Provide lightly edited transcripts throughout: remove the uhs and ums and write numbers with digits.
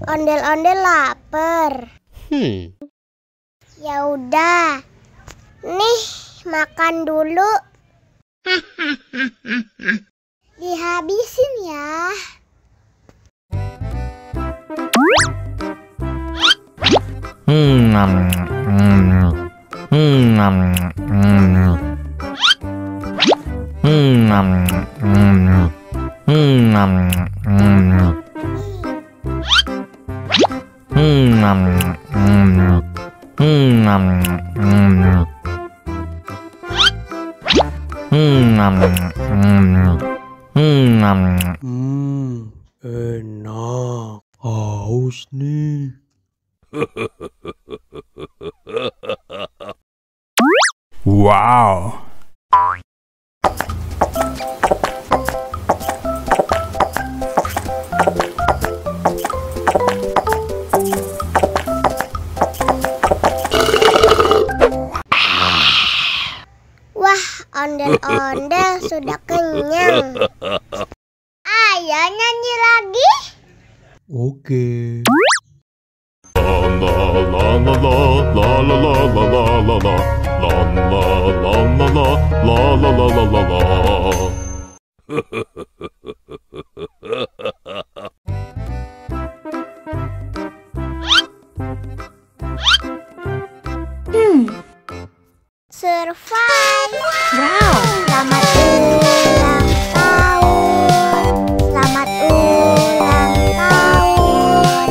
Ondel-ondel lapar. Ya udah. Nih, makan dulu. Dihabisin ya. Enak. Haus nih. Wow. Wah, ondel-ondel sudah kenyang. Ayo nyanyi lagi. Oke. Survive. Wow. Selamat ulang tahun. Selamat ulang tahun.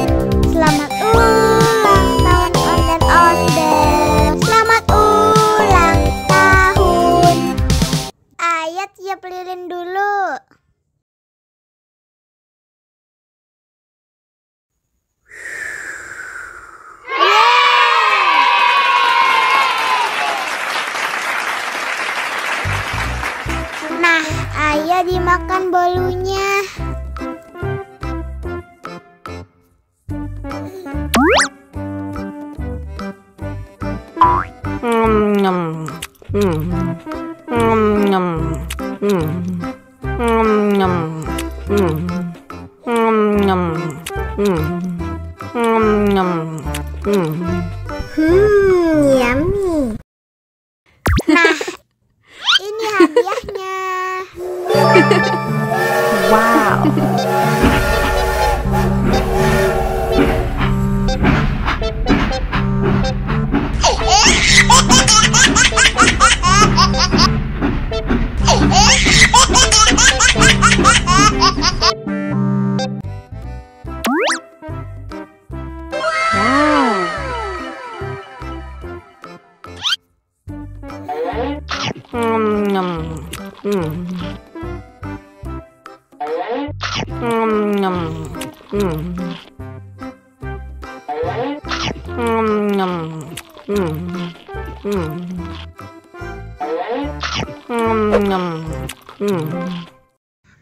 Selamat ulang tahun ondel-ondel. Selamat ulang tahun. Ayo tiup lilin dulu. Nah, ayo dimakan bolunya. Yummy. Nah, ini hadiahnya. Wow.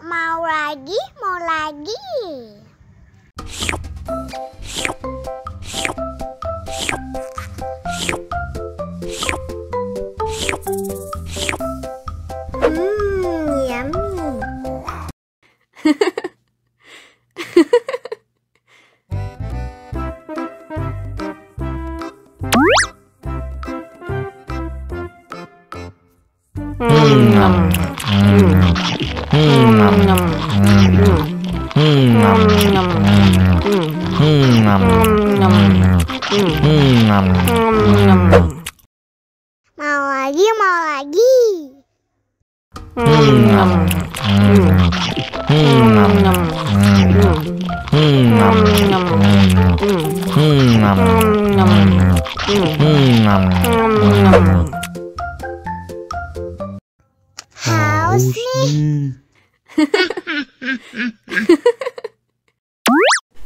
Mau lagi, mau lagi. Yummy. Mau lagi, mau lagi. Haus nih.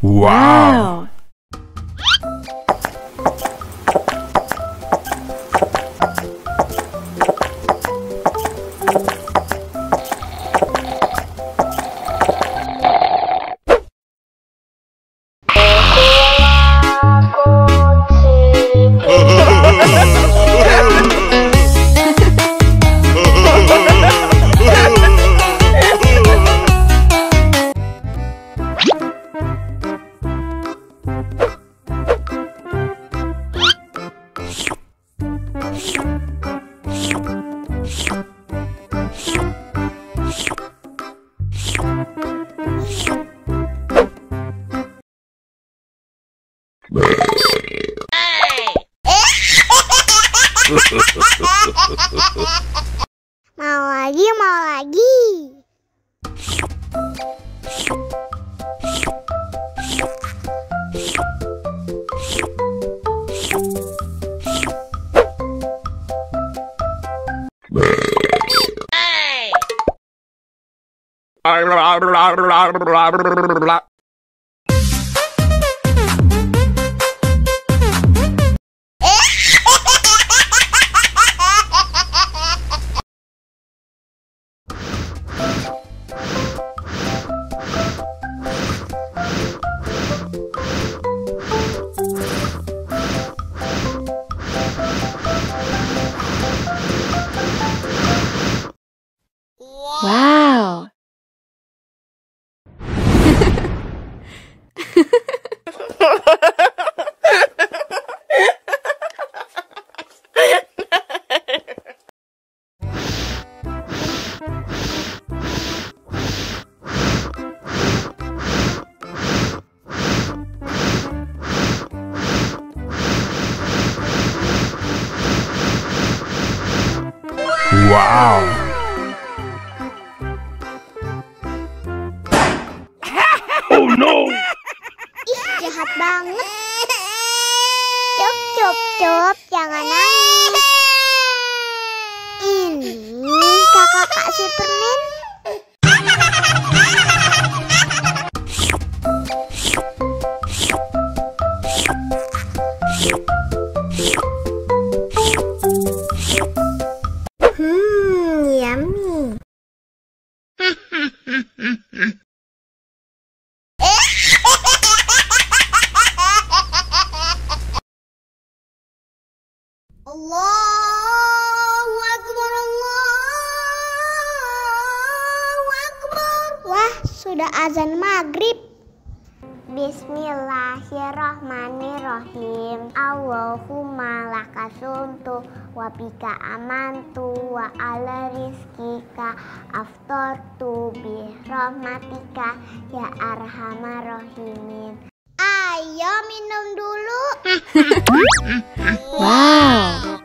Wow. Mau lagi, mau lagi. Wow. Wow. Oh no. Ih, jahat banget. Cup, jangan nangis. Ini kakak kasih permen. Yummy. Allahu Akbar, Allahu Akbar. Wah, sudah azan maghrib. Bismillahirrahmanirrahim. Allahumma lakasumtu wa bika amantu wa ala rizkika aftortu bi rahmatika ya arhamar rahimin. Ayo minum dulu. Wow.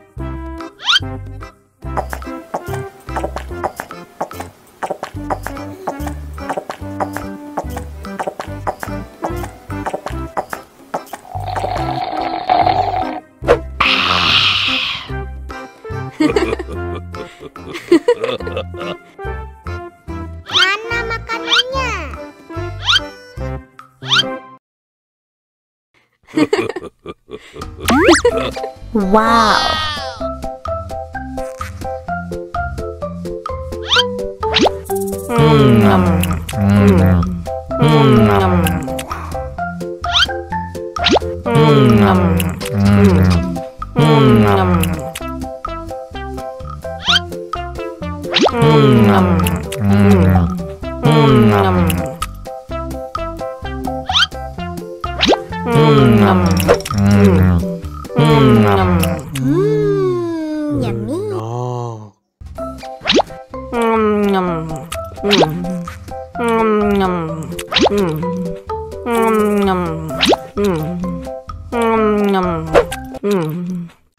Mana makanannya? Wow. Yummy.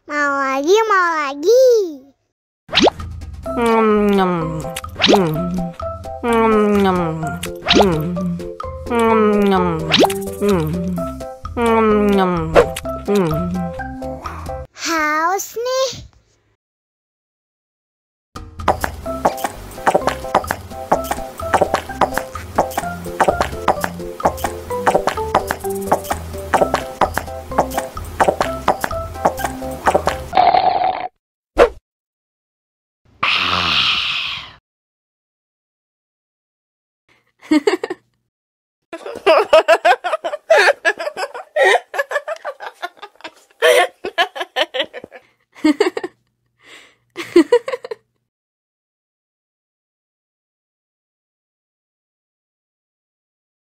Mau lagi, mau lagi.